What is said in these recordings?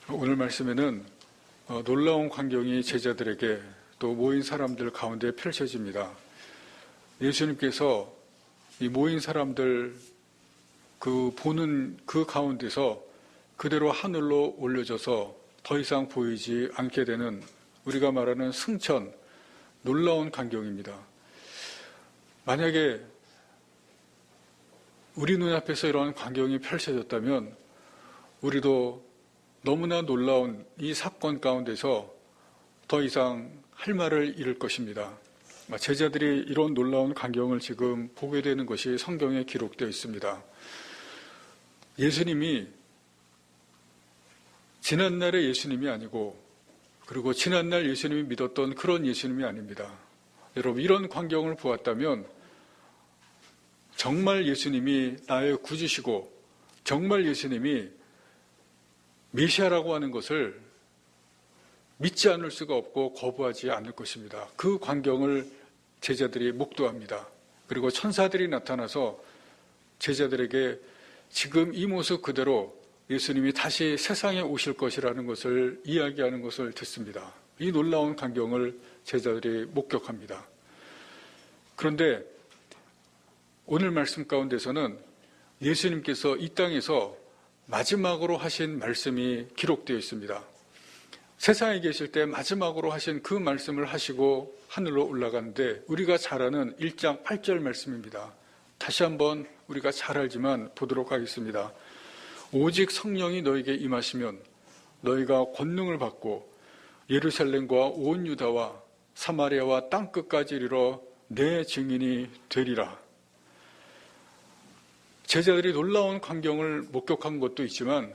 오늘 말씀에는 놀라운 광경이 제자들에게 또 모인 사람들 가운데 펼쳐집니다. 예수님께서 이 모인 사람들 보는 그 가운데서 그대로 하늘로 올려져서 더 이상 보이지 않게 되는 우리가 말하는 승천, 놀라운 광경입니다. 만약에 우리 눈앞에서 이러한 광경이 펼쳐졌다면 우리도 너무나 놀라운 이 사건 가운데서 더 이상 할 말을 잃을 것입니다. 제자들이 이런 놀라운 광경을 지금 보게 되는 것이 성경에 기록되어 있습니다. 예수님이 지난날의 예수님이 아니고 그리고 지난날 예수님이 믿었던 그런 예수님이 아닙니다. 여러분, 이런 광경을 보았다면 정말 예수님이 나의 구주시고 정말 예수님이 메시아라고 하는 것을 믿지 않을 수가 없고 거부하지 않을 것입니다. 그 광경을 제자들이 목도합니다. 그리고 천사들이 나타나서 제자들에게 지금 이 모습 그대로 예수님이 다시 세상에 오실 것이라는 것을 이야기하는 것을 듣습니다. 이 놀라운 광경을 제자들이 목격합니다. 그런데 오늘 말씀 가운데서는 예수님께서 이 땅에서 마지막으로 하신 말씀이 기록되어 있습니다. 세상에 계실 때 마지막으로 하신 그 말씀을 하시고 하늘로 올라가는데 우리가 잘 아는 1장 8절 말씀입니다. 다시 한번 우리가 잘 알지만 보도록 하겠습니다. 오직 성령이 너에게 임하시면 너희가 권능을 받고 예루살렘과 온 유다와 사마리아와 땅끝까지 이르러 내 증인이 되리라. 제자들이 놀라운 광경을 목격한 것도 있지만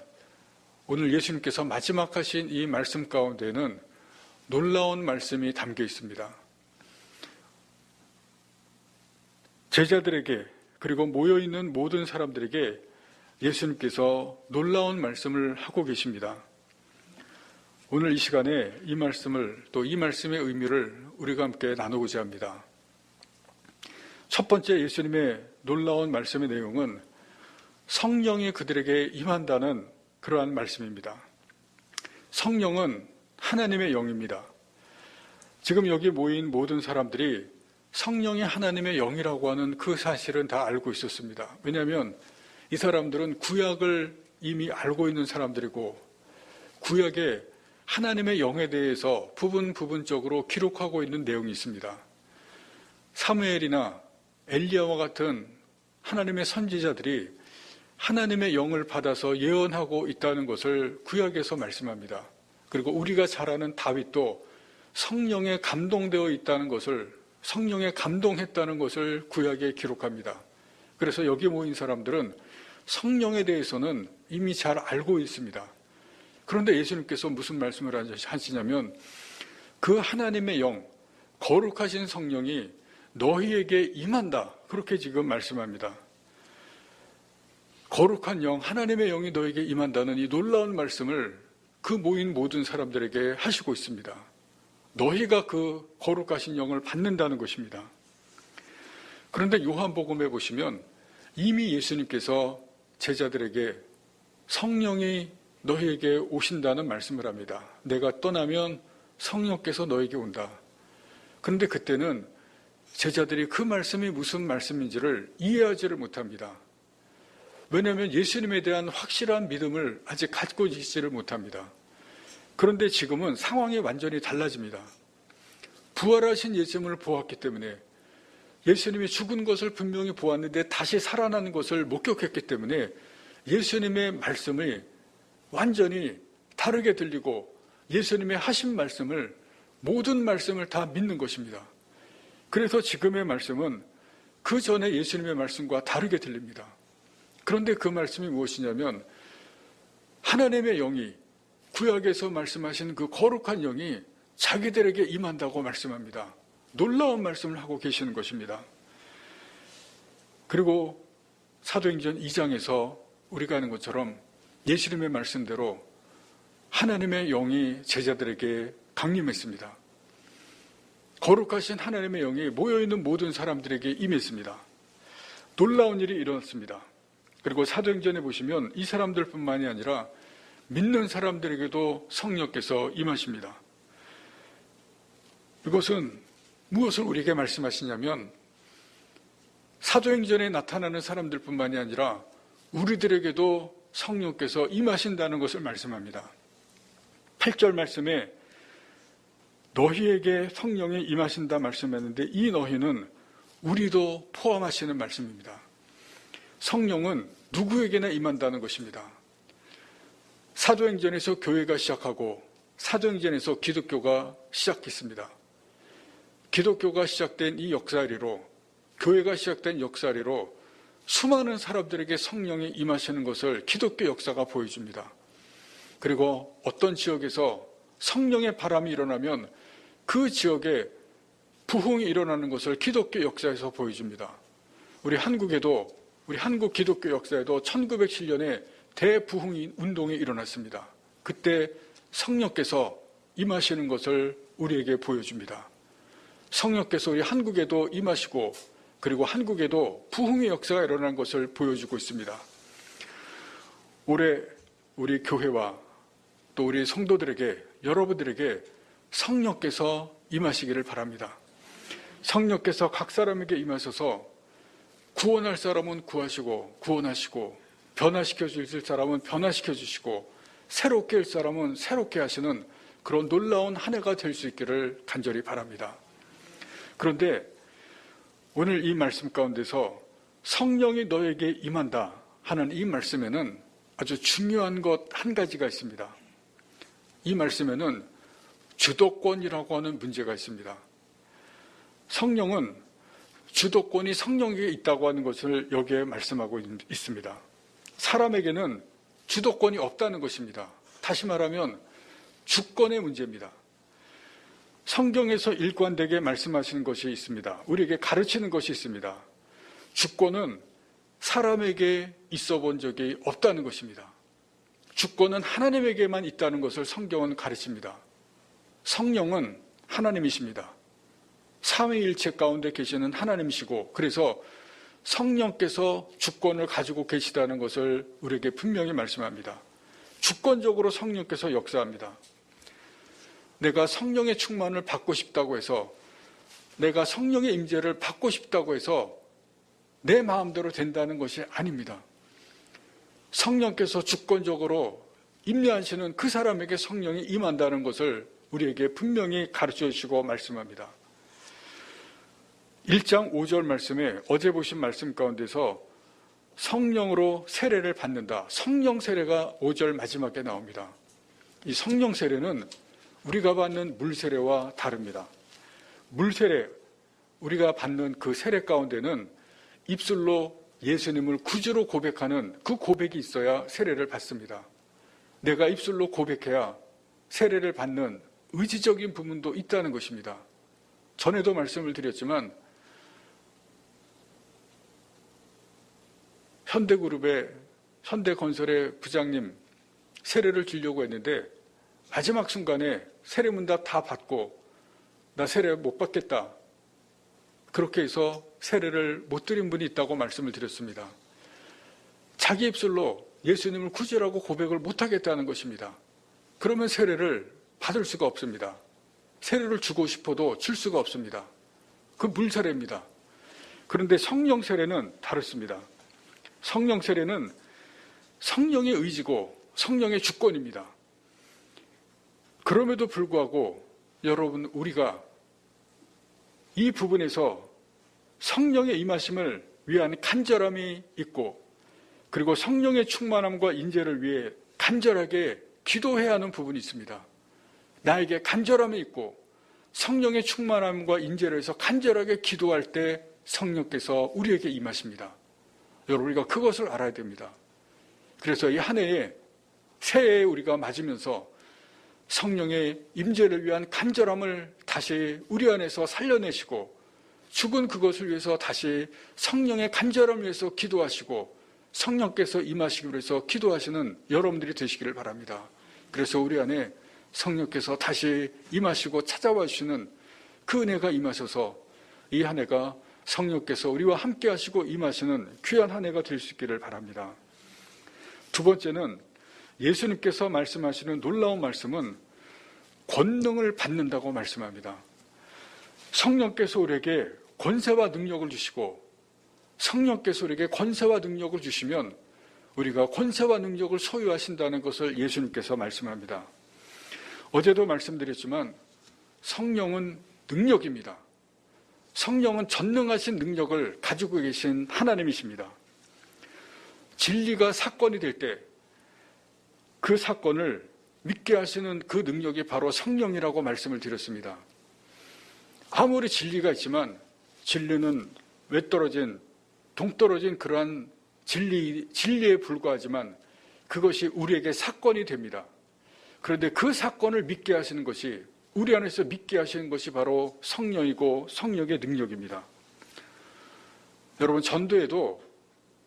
오늘 예수님께서 마지막 하신 이 말씀 가운데는 놀라운 말씀이 담겨 있습니다. 제자들에게 그리고 모여있는 모든 사람들에게 예수님께서 놀라운 말씀을 하고 계십니다. 오늘 이 시간에 이 말씀을 또 이 말씀의 의미를 우리가 함께 나누고자 합니다. 첫 번째 예수님의 놀라운 말씀의 내용은 성령이 그들에게 임한다는 그러한 말씀입니다. 성령은 하나님의 영입니다. 지금 여기 모인 모든 사람들이 성령이 하나님의 영이라고 하는 그 사실은 다 알고 있었습니다. 왜냐하면 이 사람들은 구약을 이미 알고 있는 사람들이고 구약에 하나님의 영에 대해서 부분적으로 기록하고 있는 내용이 있습니다. 사무엘이나 엘리야와 같은 하나님의 선지자들이 하나님의 영을 받아서 예언하고 있다는 것을 구약에서 말씀합니다. 그리고 우리가 잘 아는 다윗도 성령에 감동되어 있다는 것을, 성령에 감동했다는 것을 구약에 기록합니다. 그래서 여기 모인 사람들은 성령에 대해서는 이미 잘 알고 있습니다. 그런데 예수님께서 무슨 말씀을 하시냐면 그 하나님의 영, 거룩하신 성령이 너희에게 임한다. 그렇게 지금 말씀합니다. 거룩한 영, 하나님의 영이 너에게 임한다는 이 놀라운 말씀을 그 모인 모든 사람들에게 하시고 있습니다. 너희가 그 거룩하신 영을 받는다는 것입니다. 그런데 요한복음에 보시면 이미 예수님께서 제자들에게 성령이 너희에게 오신다는 말씀을 합니다. 내가 떠나면 성령께서 너에게 온다. 그런데 그때는 제자들이 그 말씀이 무슨 말씀인지를 이해하지를 못합니다. 왜냐하면 예수님에 대한 확실한 믿음을 아직 갖고 있지를 못합니다. 그런데 지금은 상황이 완전히 달라집니다. 부활하신 예수님을 보았기 때문에 예수님이 죽은 것을 분명히 보았는데 다시 살아나는 것을 목격했기 때문에 예수님의 말씀이 완전히 다르게 들리고 예수님의 하신 말씀을, 모든 말씀을 다 믿는 것입니다. 그래서 지금의 말씀은 그 전에 예수님의 말씀과 다르게 들립니다. 그런데 그 말씀이 무엇이냐면 하나님의 영이, 구약에서 말씀하신 그 거룩한 영이 자기들에게 임한다고 말씀합니다. 놀라운 말씀을 하고 계시는 것입니다. 그리고 사도행전 2장에서 우리가 아는 것처럼 예수님의 말씀대로 하나님의 영이 제자들에게 강림했습니다. 거룩하신 하나님의 영이 모여있는 모든 사람들에게 임했습니다. 놀라운 일이 일어났습니다. 그리고 사도행전에 보시면 이 사람들뿐만이 아니라 믿는 사람들에게도 성령께서 임하십니다. 이것은 무엇을 우리에게 말씀하시냐면 사도행전에 나타나는 사람들뿐만이 아니라 우리들에게도 성령께서 임하신다는 것을 말씀합니다. 8절 말씀에 너희에게 성령이 임하신다 말씀했는데 이 너희는 우리도 포함하시는 말씀입니다. 성령은 누구에게나 임한다는 것입니다. 사도행전에서 교회가 시작하고 사도행전에서 기독교가 시작했습니다. 기독교가 시작된 이 역사리로, 교회가 시작된 역사리로 수많은 사람들에게 성령이 임하시는 것을 기독교 역사가 보여줍니다. 그리고 어떤 지역에서 성령의 바람이 일어나면 그 지역에 부흥이 일어나는 것을 기독교 역사에서 보여줍니다. 우리 한국 기독교 역사에도 1907년에 대부흥 운동이 일어났습니다. 그때 성령께서 임하시는 것을 우리에게 보여줍니다. 성령께서 우리 한국에도 임하시고 그리고 한국에도 부흥의 역사가 일어난 것을 보여주고 있습니다. 올해 우리 교회와 또 우리 성도들에게, 여러분들에게 성령께서 임하시기를 바랍니다. 성령께서 각 사람에게 임하셔서 구원할 사람은 구하시고 구원하시고 변화시켜 주실 사람은 변화시켜 주시고 새롭게 할 사람은 새롭게 하시는 그런 놀라운 한 해가 될 수 있기를 간절히 바랍니다. 그런데 오늘 이 말씀 가운데서 성령이 너에게 임한다 하는 이 말씀에는 아주 중요한 것 한 가지가 있습니다. 이 말씀에는 주도권이라고 하는 문제가 있습니다. 성령은 주도권이 성령에게 있다고 하는 것을 여기에 말씀하고 있습니다. 사람에게는 주도권이 없다는 것입니다. 다시 말하면 주권의 문제입니다. 성경에서 일관되게 말씀하시는 것이 있습니다. 우리에게 가르치는 것이 있습니다. 주권은 사람에게 있어 본 적이 없다는 것입니다. 주권은 하나님에게만 있다는 것을 성경은 가르칩니다. 성령은 하나님이십니다. 삼위일체 가운데 계시는 하나님이시고 그래서 성령께서 주권을 가지고 계시다는 것을 우리에게 분명히 말씀합니다. 주권적으로 성령께서 역사합니다. 내가 성령의 충만을 받고 싶다고 해서, 내가 성령의 임재를 받고 싶다고 해서 내 마음대로 된다는 것이 아닙니다. 성령께서 주권적으로 임재하시는 그 사람에게 성령이 임한다는 것을 우리에게 분명히 가르쳐 주시고 말씀합니다. 1장 5절 말씀에 어제 보신 말씀 가운데서 성령으로 세례를 받는다. 성령 세례가 5절 마지막에 나옵니다. 이 성령 세례는 우리가 받는 물 세례와 다릅니다. 물 세례, 우리가 받는 그 세례 가운데는 입술로 예수님을 구주로 고백하는 그 고백이 있어야 세례를 받습니다. 내가 입술로 고백해야 세례를 받는 의지적인 부분도 있다는 것입니다. 전에도 말씀을 드렸지만 현대그룹의 현대건설의 부장님 세례를 주려고 했는데 마지막 순간에 세례문답 다 받고 나 세례 못 받겠다. 그렇게 해서 세례를 못 드린 분이 있다고 말씀을 드렸습니다. 자기 입술로 예수님을 구주라고 고백을 못하겠다는 것입니다. 그러면 세례를 받을 수가 없습니다. 세례를 주고 싶어도 줄 수가 없습니다. 그 물세례입니다. 그런데 성령 세례는 다릅니다. 성령 세례는 성령의 의지고 성령의 주권입니다. 그럼에도 불구하고 여러분, 우리가 이 부분에서 성령의 임하심을 위한 간절함이 있고 그리고 성령의 충만함과 인재를 위해 간절하게 기도해야 하는 부분이 있습니다. 나에게 간절함이 있고 성령의 충만함과 인재를 해서 간절하게 기도할 때 성령께서 우리에게 임하십니다. 여러분, 우리가 그것을 알아야 됩니다. 그래서 이 한 해에 새해에 우리가 맞으면서 성령의 임재를 위한 간절함을 다시 우리 안에서 살려내시고 죽은 그것을 위해서 다시 성령의 간절함을 위해서 기도하시고 성령께서 임하시기 위해서 기도하시는 여러분들이 되시기를 바랍니다. 그래서 우리 안에 성령께서 다시 임하시고 찾아와 주시는 그 은혜가 임하셔서 이 한 해가 성령께서 우리와 함께 하시고 임하시는 귀한 한 해가 될 수 있기를 바랍니다. 두 번째는 예수님께서 말씀하시는 놀라운 말씀은 권능을 받는다고 말씀합니다. 성령께서 우리에게 권세와 능력을 주시고 성령께서 우리에게 권세와 능력을 주시면 우리가 권세와 능력을 소유하신다는 것을 예수님께서 말씀합니다. 어제도 말씀드렸지만 성령은 능력입니다. 성령은 전능하신 능력을 가지고 계신 하나님이십니다. 진리가 사건이 될 때 그 사건을 믿게 하시는 그 능력이 바로 성령이라고 말씀을 드렸습니다. 아무리 진리가 있지만 진리는 외떨어진 동떨어진 그러한 진리에 불과하지만 그것이 우리에게 사건이 됩니다. 그런데 그 사건을 믿게 하시는 것이 우리 안에서 믿게 하시는 것이 바로 성령이고 성령의 능력입니다. 여러분 전도에도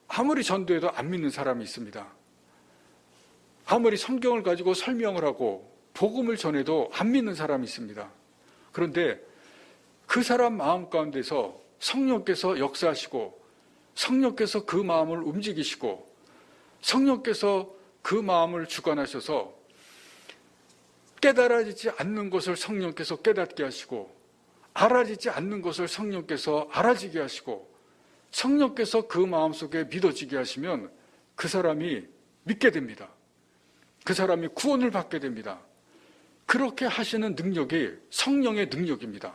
아무리 전도해도 안 믿는 사람이 있습니다. 아무리 성경을 가지고 설명을 하고 복음을 전해도 안 믿는 사람이 있습니다. 그런데 그 사람 마음 가운데서 성령께서 역사하시고 성령께서 그 마음을 움직이시고 성령께서 그 마음을 주관하셔서 깨달아지지 않는 것을 성령께서 깨닫게 하시고 알아지지 않는 것을 성령께서 알아지게 하시고 성령께서 그 마음속에 믿어지게 하시면 그 사람이 믿게 됩니다. 그 사람이 구원을 받게 됩니다. 그렇게 하시는 능력이 성령의 능력입니다.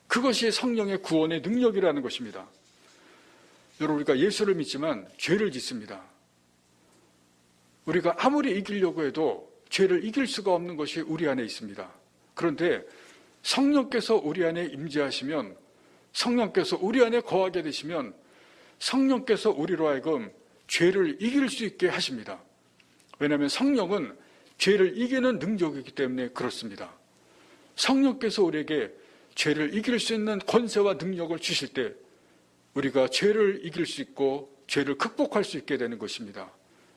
그것이 성령의 구원의 능력이라는 것입니다. 여러분 우리가 예수를 믿지만 죄를 짓습니다. 우리가 아무리 이기려고 해도 죄를 이길 수가 없는 것이 우리 안에 있습니다. 그런데 성령께서 우리 안에 임재하시면 성령께서 우리 안에 거하게 되시면 성령께서 우리로 하여금 죄를 이길 수 있게 하십니다. 왜냐하면 성령은 죄를 이기는 능력이기 때문에 그렇습니다. 성령께서 우리에게 죄를 이길 수 있는 권세와 능력을 주실 때 우리가 죄를 이길 수 있고 죄를 극복할 수 있게 되는 것입니다.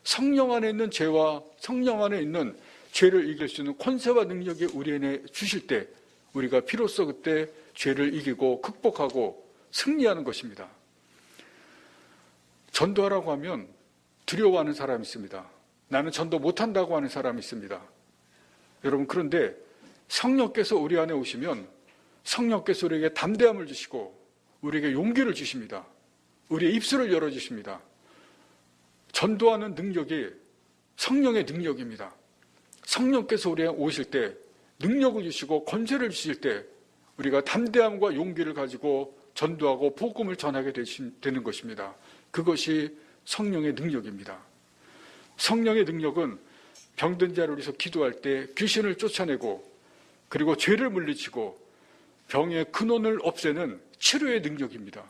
성령 안에 있는 죄와 성령 안에 있는 죄를 이길 수 있는 권세와 능력이 우리 안에 주실 때 우리가 비로소 그때 죄를 이기고 극복하고 승리하는 것입니다. 전도하라고 하면 두려워하는 사람이 있습니다. 나는 전도 못한다고 하는 사람이 있습니다. 여러분 그런데 성령께서 우리 안에 오시면 성령께서 우리에게 담대함을 주시고 우리에게 용기를 주십니다. 우리의 입술을 열어주십니다. 전도하는 능력이 성령의 능력입니다. 성령께서 우리에게 오실 때 능력을 주시고 권세를 주실 때 우리가 담대함과 용기를 가지고 전도하고 복음을 전하게 되는 것입니다. 그것이 성령의 능력입니다. 성령의 능력은 병든 자를 위해서 기도할 때 귀신을 쫓아내고 그리고 죄를 물리치고 병의 근원을 없애는 치료의 능력입니다.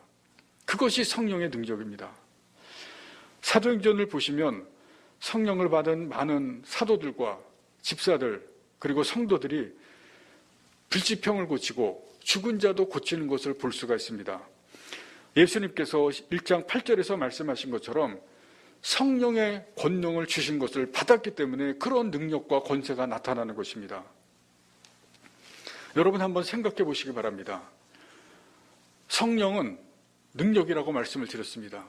그것이 성령의 능력입니다. 사도행전을 보시면 성령을 받은 많은 사도들과 집사들 그리고 성도들이 불치병을 고치고 죽은 자도 고치는 것을 볼 수가 있습니다. 예수님께서 1장 8절에서 말씀하신 것처럼 성령의 권능을 주신 것을 받았기 때문에 그런 능력과 권세가 나타나는 것입니다. 여러분 한번 생각해 보시기 바랍니다. 성령은 능력이라고 말씀을 드렸습니다.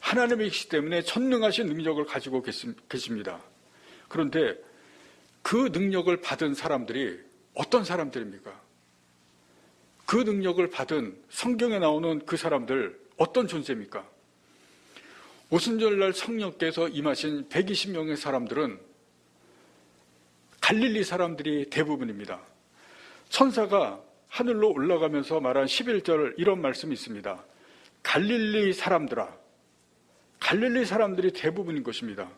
하나님이시기 때문에 전능하신 능력을 가지고 계십니다. 그런데 그 능력을 받은 사람들이 어떤 사람들입니까? 그 능력을 받은 성경에 나오는 그 사람들 어떤 존재입니까? 오순절날 성령께서 임하신 120명의 사람들은 갈릴리 사람들이 대부분입니다. 천사가 하늘로 올라가면서 말한 11절 이런 말씀이 있습니다. 갈릴리 사람들아. 갈릴리 사람들이 대부분인 것입니다.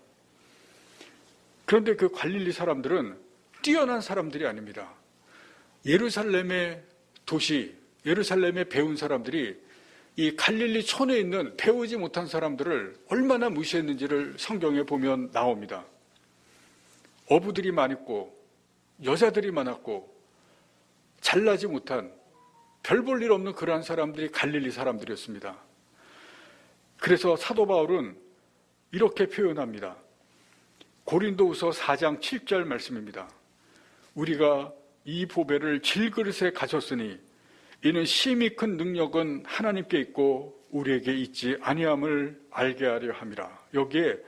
그런데 그 갈릴리 사람들은 뛰어난 사람들이 아닙니다. 예루살렘의 도시, 예루살렘에 배운 사람들이 이 갈릴리 촌에 있는 배우지 못한 사람들을 얼마나 무시했는지를 성경에 보면 나옵니다. 어부들이 많았고 여자들이 많았고 잘나지 못한 별 볼 일 없는 그러한 사람들이 갈릴리 사람들이었습니다. 그래서 사도 바울은 이렇게 표현합니다. 고린도후서 4장 7절 말씀입니다. 우리가 이 보배를 질그릇에 가졌으니 이는 심히 큰 능력은 하나님께 있고 우리에게 있지 아니함을 알게 하려 함이라. 여기에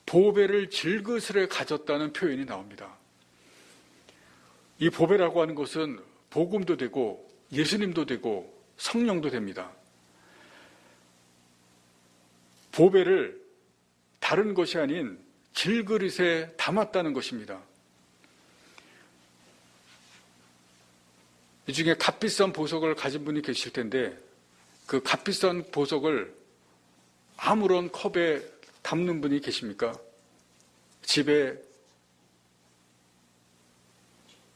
보배를 질그릇에 가졌다는 표현이 나옵니다. 이 보배라고 하는 것은 복음도 되고 예수님도 되고 성령도 됩니다. 보배를 다른 것이 아닌 질그릇에 담았다는 것입니다. 이 중에 값비싼 보석을 가진 분이 계실 텐데 그 값비싼 보석을 아무런 컵에 담는 분이 계십니까? 집에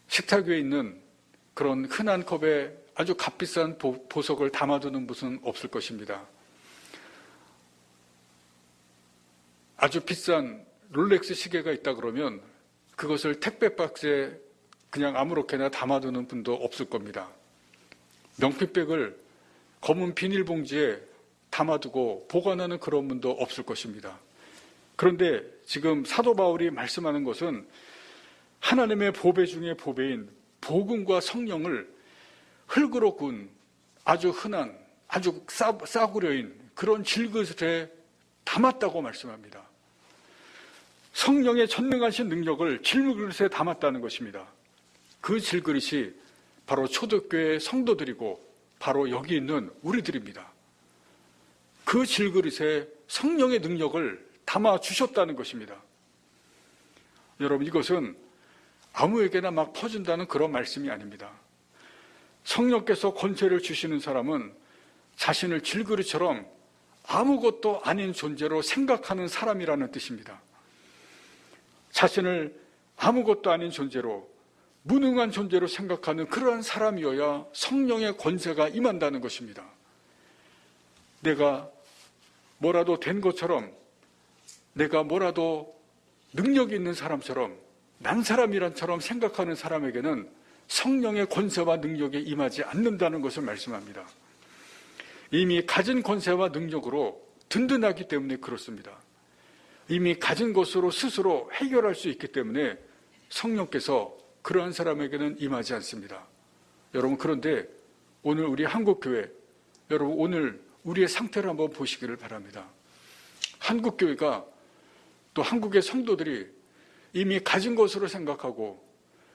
식탁 위에 있는 그런 흔한 컵에 아주 값비싼 보석을 담아두는 분은 없을 것입니다. 아주 비싼 롤렉스 시계가 있다 그러면 그것을 택배 박스에 그냥 아무렇게나 담아두는 분도 없을 겁니다. 명품백을 검은 비닐봉지에 담아두고 보관하는 그런 분도 없을 것입니다. 그런데 지금 사도 바울이 말씀하는 것은 하나님의 보배 중에 보배인 복음과 성령을 흙으로 군 아주 흔한 아주 싸구려인 그런 질그릇에 담았다고 말씀합니다. 성령의 전능하신 능력을 질그릇에 담았다는 것입니다. 그 질그릇이 바로 초대교회 성도들이고 바로 여기 있는 우리들입니다. 그 질그릇에 성령의 능력을 담아 주셨다는 것입니다. 여러분, 이것은 아무에게나 막 퍼준다는 그런 말씀이 아닙니다. 성령께서 권세를 주시는 사람은 자신을 질그릇처럼 아무것도 아닌 존재로 생각하는 사람이라는 뜻입니다. 자신을 아무것도 아닌 존재로, 무능한 존재로 생각하는 그러한 사람이어야 성령의 권세가 임한다는 것입니다. 내가 뭐라도 된 것처럼, 내가 뭐라도 능력이 있는 사람처럼, 난 사람이란처럼 생각하는 사람에게는 성령의 권세와 능력이 임하지 않는다는 것을 말씀합니다. 이미 가진 권세와 능력으로 든든하기 때문에 그렇습니다. 이미 가진 것으로 스스로 해결할 수 있기 때문에 성령께서 그러한 사람에게는 임하지 않습니다. 여러분, 그런데 오늘 우리 한국교회, 여러분 오늘 우리의 상태를 한번 보시기를 바랍니다. 한국교회가 또 한국의 성도들이 이미 가진 것으로 생각하고,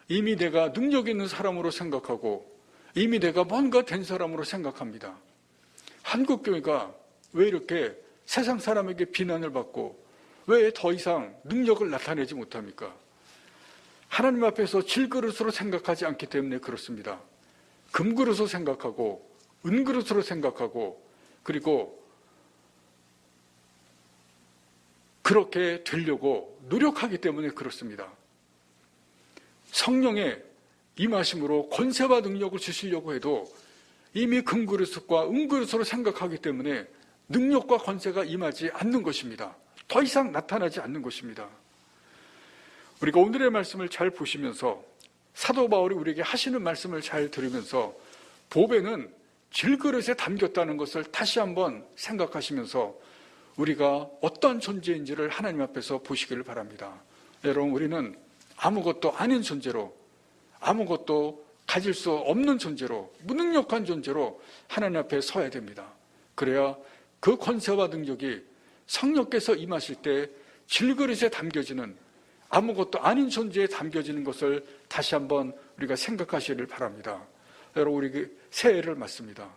이미 내가 능력 있는 사람으로 생각하고, 이미 내가 뭔가 된 사람으로 생각합니다. 한국교회가 왜 이렇게 세상 사람에게 비난을 받고 왜 더 이상 능력을 나타내지 못합니까? 하나님 앞에서 질그릇으로 생각하지 않기 때문에 그렇습니다. 금그릇으로 생각하고 은그릇으로 생각하고, 그리고 그렇게 되려고 노력하기 때문에 그렇습니다. 성령의 임하심으로 권세와 능력을 주시려고 해도 이미 금그릇과 은그릇으로 생각하기 때문에 능력과 권세가 임하지 않는 것입니다. 더 이상 나타나지 않는 것입니다. 우리가 오늘의 말씀을 잘 보시면서 사도 바울이 우리에게 하시는 말씀을 잘 들으면서 보배는 질그릇에 담겼다는 것을 다시 한번 생각하시면서 우리가 어떤 존재인지를 하나님 앞에서 보시기를 바랍니다. 여러분, 우리는 아무것도 아닌 존재로, 아무것도 가질 수 없는 존재로, 무능력한 존재로 하나님 앞에 서야 됩니다. 그래야 그 권세와 능력이 성령께서 임하실 때 질그릇에 담겨지는, 아무것도 아닌 존재에 담겨지는 것을 다시 한번 우리가 생각하시기를 바랍니다. 여러분, 우리 새해를 맞습니다.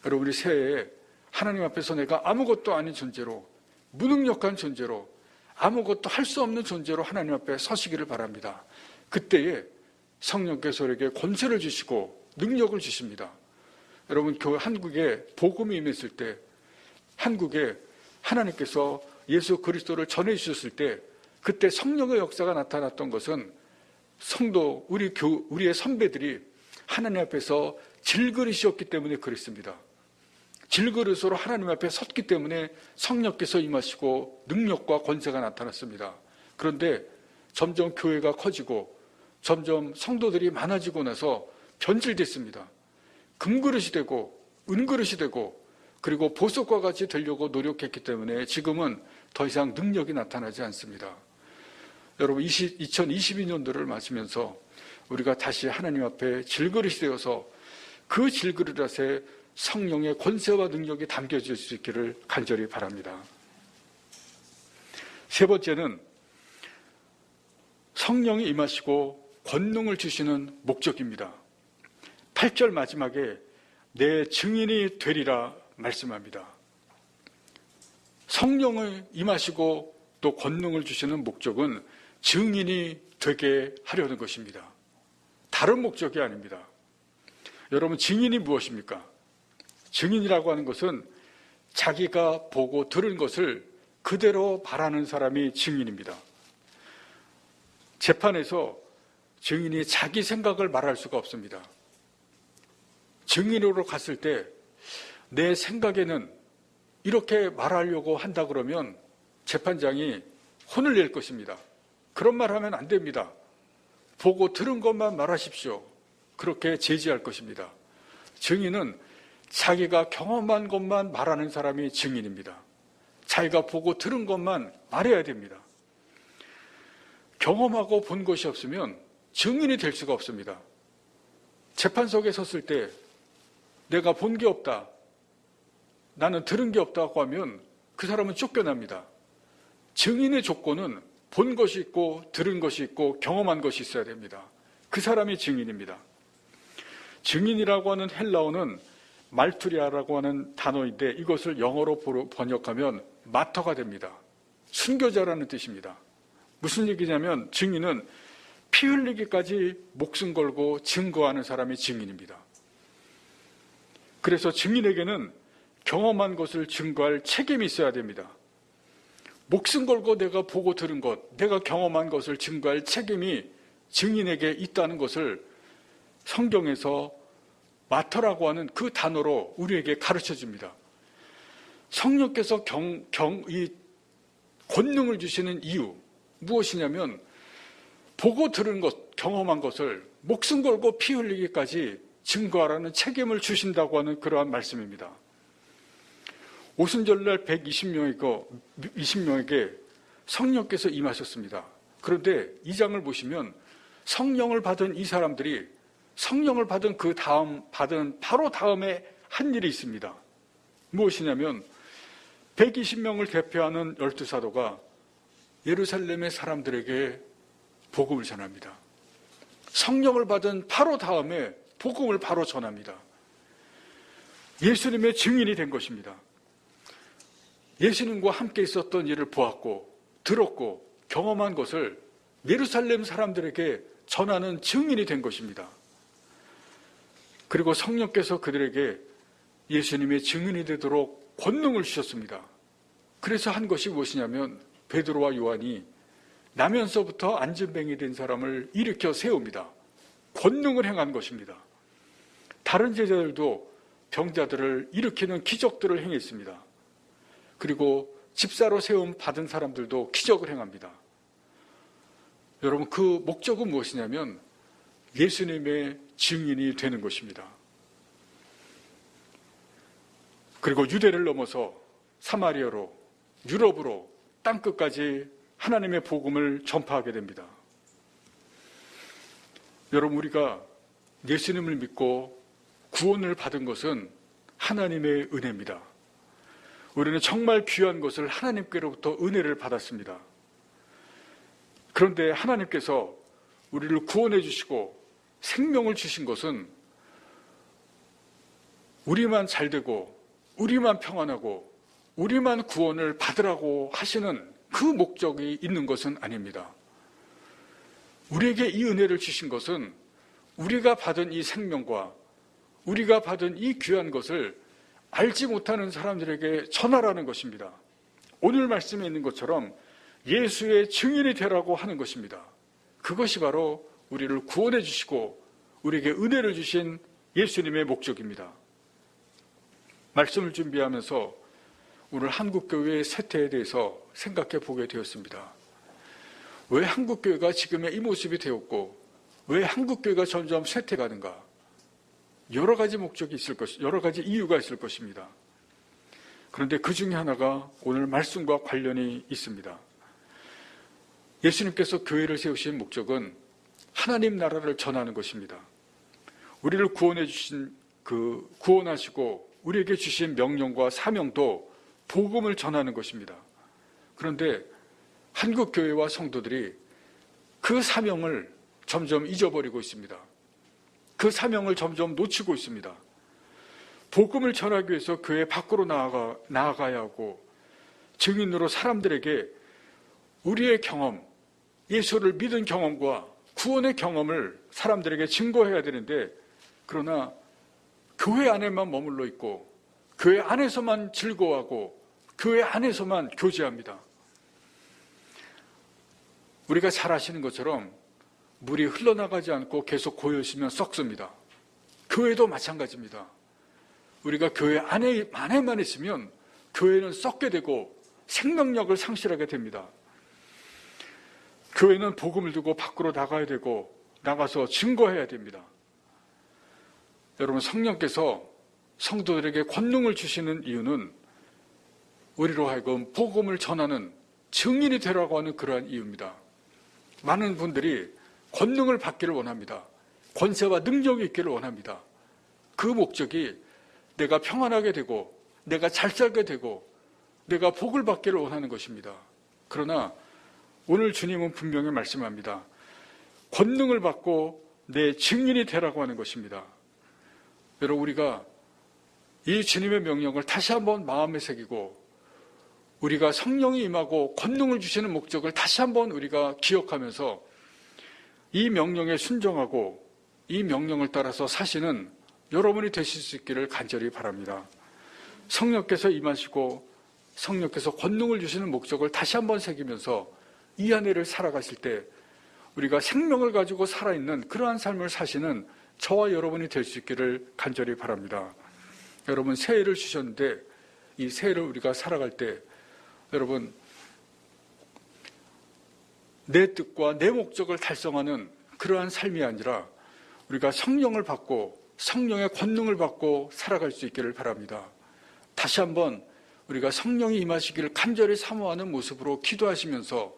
여러분, 우리 새해에 하나님 앞에서 내가 아무것도 아닌 존재로, 무능력한 존재로, 아무것도 할 수 없는 존재로 하나님 앞에 서시기를 바랍니다. 그때에 성령께서 우리에게 권세를 주시고 능력을 주십니다. 여러분, 한국에 복음이 임했을 때, 한국에 하나님께서 예수 그리스도를 전해주셨을 때, 그때 성령의 역사가 나타났던 것은 성도, 우리의 선배들이 하나님 앞에서 질그릇이었기 때문에 그랬습니다. 질그릇으로 하나님 앞에 섰기 때문에 성령께서 임하시고 능력과 권세가 나타났습니다. 그런데 점점 교회가 커지고 점점 성도들이 많아지고 나서 변질됐습니다. 금그릇이 되고 은그릇이 되고, 그리고 보석과 같이 되려고 노력했기 때문에 지금은 더 이상 능력이 나타나지 않습니다. 여러분, 2022년도를 맞으면서 우리가 다시 하나님 앞에 질그릇이 되어서 그 질그릇에 성령의 권세와 능력이 담겨질 수 있기를 간절히 바랍니다. 세 번째는 성령이 임하시고 권능을 주시는 목적입니다. 8절 마지막에 내 증인이 되리라 말씀합니다. 성령을 임하시고 또 권능을 주시는 목적은 증인이 되게 하려는 것입니다. 다른 목적이 아닙니다. 여러분, 증인이 무엇입니까? 증인이라고 하는 것은 자기가 보고 들은 것을 그대로 말하는 사람이 증인입니다. 재판에서 증인이 자기 생각을 말할 수가 없습니다. 증인으로 갔을 때 내 생각에는 이렇게 말하려고 한다 그러면 재판장이 혼을 낼 것입니다. 그런 말 하면 안 됩니다. 보고 들은 것만 말하십시오. 그렇게 제지할 것입니다. 증인은 자기가 경험한 것만 말하는 사람이 증인입니다. 자기가 보고 들은 것만 말해야 됩니다. 경험하고 본 것이 없으면 증인이 될 수가 없습니다. 재판석에 섰을 때 내가 본 게 없다, 나는 들은 게 없다고 하면 그 사람은 쫓겨납니다. 증인의 조건은 본 것이 있고 들은 것이 있고 경험한 것이 있어야 됩니다. 그 사람이 증인입니다. 증인이라고 하는 헬라어는 말투리아라고 하는 단어인데 이것을 영어로 번역하면 마터가 됩니다. 순교자라는 뜻입니다. 무슨 얘기냐면 증인은 피 흘리기까지 목숨 걸고 증거하는 사람이 증인입니다. 그래서 증인에게는 경험한 것을 증거할 책임이 있어야 됩니다. 목숨 걸고 내가 보고 들은 것, 내가 경험한 것을 증거할 책임이 증인에게 있다는 것을 성경에서 마터라고 하는 그 단어로 우리에게 가르쳐 줍니다. 성령께서 이 권능을 주시는 이유 무엇이냐면 보고 들은 것, 경험한 것을 목숨 걸고 피 흘리기까지 증거하라는 책임을 주신다고 하는 그러한 말씀입니다. 오순절날 120명에게 성령께서 임하셨습니다. 그런데 이 장을 보시면 성령을 받은 이 사람들이 성령을 받은 받은 바로 다음에 한 일이 있습니다. 무엇이냐면 120명을 대표하는 12사도가 예루살렘의 사람들에게 복음을 전합니다. 성령을 받은 바로 다음에 복음을 바로 전합니다. 예수님의 증인이 된 것입니다. 예수님과 함께 있었던 일을 보았고 들었고 경험한 것을 예루살렘 사람들에게 전하는 증인이 된 것입니다. 그리고 성령께서 그들에게 예수님의 증인이 되도록 권능을 주셨습니다. 그래서 한 것이 무엇이냐면 베드로와 요한이 나면서부터 안진뱅이 된 사람을 일으켜 세웁니다. 권능을 행한 것입니다. 다른 제자들도 병자들을 일으키는 기적들을 행했습니다. 그리고 집사로 세움 받은 사람들도 기적을 행합니다. 여러분, 그 목적은 무엇이냐면 예수님의 증인이 되는 것입니다. 그리고 유대를 넘어서 사마리아로, 유럽으로 땅끝까지 하나님의 복음을 전파하게 됩니다. 여러분, 우리가 예수님을 믿고 구원을 받은 것은 하나님의 은혜입니다. 우리는 정말 귀한 것을 하나님께로부터 은혜를 받았습니다. 그런데 하나님께서 우리를 구원해 주시고 생명을 주신 것은 우리만 잘되고 우리만 평안하고 우리만 구원을 받으라고 하시는 그 목적이 있는 것은 아닙니다. 우리에게 이 은혜를 주신 것은 우리가 받은 이 생명과 우리가 받은 이 귀한 것을 알지 못하는 사람들에게 전하라는 것입니다. 오늘 말씀에 있는 것처럼 예수의 증인이 되라고 하는 것입니다. 그것이 바로 우리를 구원해 주시고 우리에게 은혜를 주신 예수님의 목적입니다. 말씀을 준비하면서 오늘 한국교회의 쇠퇴에 대해서 생각해 보게 되었습니다. 왜 한국교회가 지금의 이 모습이 되었고 왜 한국교회가 점점 쇠퇴가는가? 여러 가지 목적이 있을 여러 가지 이유가 있을 것입니다. 그런데 그 중에 하나가 오늘 말씀과 관련이 있습니다. 예수님께서 교회를 세우신 목적은 하나님 나라를 전하는 것입니다. 우리를 구원해 주신 구원하시고 우리에게 주신 명령과 사명도 복음을 전하는 것입니다. 그런데 한국교회와 성도들이 그 사명을 점점 잊어버리고 있습니다. 그 사명을 점점 놓치고 있습니다. 복음을 전하기 위해서 교회 밖으로 나아가야 하고 증인으로 사람들에게 우리의 경험, 예수를 믿은 경험과 구원의 경험을 사람들에게 증거해야 되는데, 그러나 교회 안에만 머물러 있고 교회 안에서만 즐거워하고 교회 안에서만 교제합니다. 우리가 잘 아시는 것처럼 물이 흘러나가지 않고 계속 고여있으면 썩습니다. 교회도 마찬가지입니다. 우리가 교회 안에만 있으면 교회는 썩게 되고 생명력을 상실하게 됩니다. 교회는 복음을 두고 밖으로 나가야 되고 나가서 증거해야 됩니다. 여러분, 성령께서 성도들에게 권능을 주시는 이유는 우리로 하여금 복음을 전하는 증인이 되라고 하는 그러한 이유입니다. 많은 분들이 권능을 받기를 원합니다. 권세와 능력이 있기를 원합니다. 그 목적이 내가 평안하게 되고 내가 잘 살게 되고 내가 복을 받기를 원하는 것입니다. 그러나 오늘 주님은 분명히 말씀합니다. 권능을 받고 내 증인이 되라고 하는 것입니다. 여러분, 우리가 이 주님의 명령을 다시 한번 마음에 새기고 우리가 성령이 임하고 권능을 주시는 목적을 다시 한번 우리가 기억하면서 이 명령에 순종하고 이 명령을 따라서 사시는 여러분이 되실 수 있기를 간절히 바랍니다. 성령께서 임하시고 성령께서 권능을 주시는 목적을 다시 한번 새기면서 이 한 해를 살아가실 때 우리가 생명을 가지고 살아있는 그러한 삶을 사시는 저와 여러분이 될 수 있기를 간절히 바랍니다. 여러분, 새해를 주셨는데 이 새해를 우리가 살아갈 때 여러분, 내 뜻과 내 목적을 달성하는 그러한 삶이 아니라 우리가 성령을 받고 성령의 권능을 받고 살아갈 수 있기를 바랍니다. 다시 한번 우리가 성령이 임하시기를 간절히 사모하는 모습으로 기도하시면서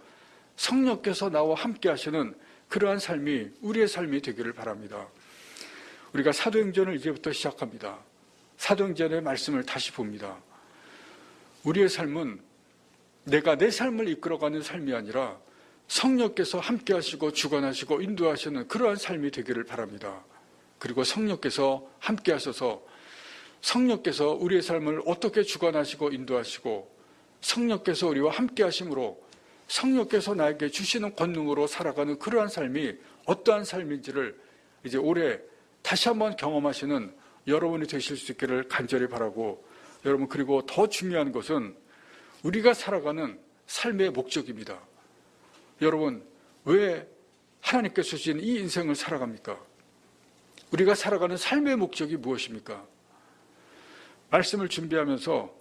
성령께서 나와 함께 하시는 그러한 삶이 우리의 삶이 되기를 바랍니다. 우리가 사도행전을 이제부터 시작합니다. 사도행전의 말씀을 다시 봅니다. 우리의 삶은 내가 내 삶을 이끌어가는 삶이 아니라 성령께서 함께 하시고 주관하시고 인도하시는 그러한 삶이 되기를 바랍니다. 그리고 성령께서 함께 하셔서 성령께서 우리의 삶을 어떻게 주관하시고 인도하시고 성령께서 우리와 함께 하심으로 성령께서 나에게 주시는 권능으로 살아가는 그러한 삶이 어떠한 삶인지를 이제 올해 다시 한번 경험하시는 여러분이 되실 수 있기를 간절히 바라고, 여러분, 그리고 더 중요한 것은 우리가 살아가는 삶의 목적입니다. 여러분, 왜 하나님께서 주신 이 인생을 살아갑니까? 우리가 살아가는 삶의 목적이 무엇입니까? 말씀을 준비하면서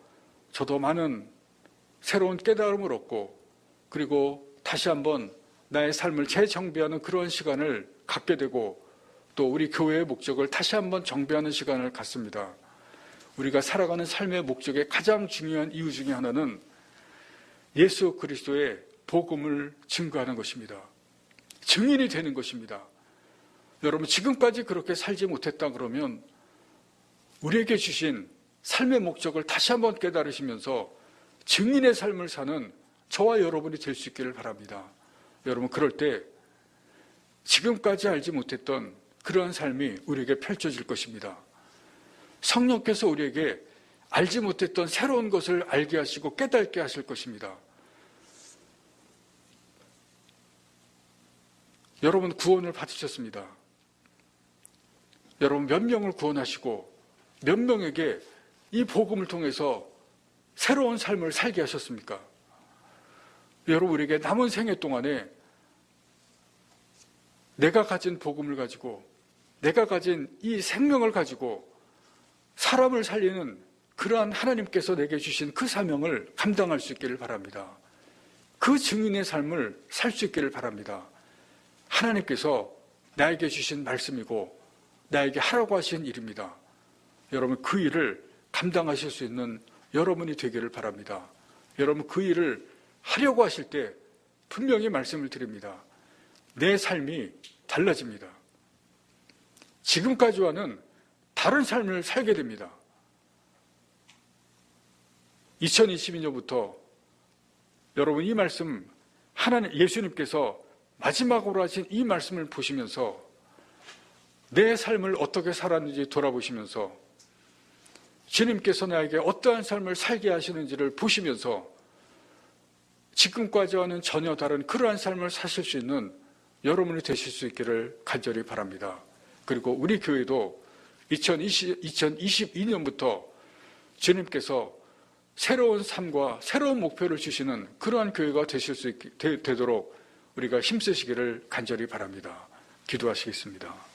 저도 많은 새로운 깨달음을 얻고 그리고 다시 한번 나의 삶을 재정비하는 그런 시간을 갖게 되고 또 우리 교회의 목적을 다시 한번 정비하는 시간을 갖습니다. 우리가 살아가는 삶의 목적의 가장 중요한 이유 중에 하나는 예수 그리스도의 복음을 증거하는 것입니다. 증인이 되는 것입니다. 여러분, 지금까지 그렇게 살지 못했다 그러면 우리에게 주신 삶의 목적을 다시 한번 깨달으시면서 증인의 삶을 사는 저와 여러분이 될 수 있기를 바랍니다. 여러분, 그럴 때 지금까지 알지 못했던 그러한 삶이 우리에게 펼쳐질 것입니다. 성령께서 우리에게 알지 못했던 새로운 것을 알게 하시고 깨닫게 하실 것입니다. 여러분, 구원을 받으셨습니다. 여러분, 몇 명을 구원하시고 몇 명에게 이 복음을 통해서 새로운 삶을 살게 하셨습니까? 여러분, 우리에게 남은 생애 동안에 내가 가진 복음을 가지고 내가 가진 이 생명을 가지고 사람을 살리는 그러한 하나님께서 내게 주신 그 사명을 감당할 수 있기를 바랍니다. 그 증인의 삶을 살 수 있기를 바랍니다. 하나님께서 나에게 주신 말씀이고 나에게 하라고 하신 일입니다. 여러분, 그 일을 감당하실 수 있는 여러분이 되기를 바랍니다. 여러분, 그 일을 하려고 하실 때 분명히 말씀을 드립니다. 내 삶이 달라집니다. 지금까지와는 다른 삶을 살게 됩니다. 2022년부터 여러분, 이 말씀 하나님 예수님께서 마지막으로 하신 이 말씀을 보시면서 내 삶을 어떻게 살았는지 돌아보시면서 주님께서 나에게 어떠한 삶을 살게 하시는지를 보시면서 지금까지와는 전혀 다른 그러한 삶을 사실 수 있는 여러분이 되실 수 있기를 간절히 바랍니다. 그리고 우리 교회도 2022년부터 주님께서 새로운 삶과 새로운 목표를 주시는 그러한 교회가 되도록 우리가 힘쓰시기를 간절히 바랍니다. 기도하시겠습니다.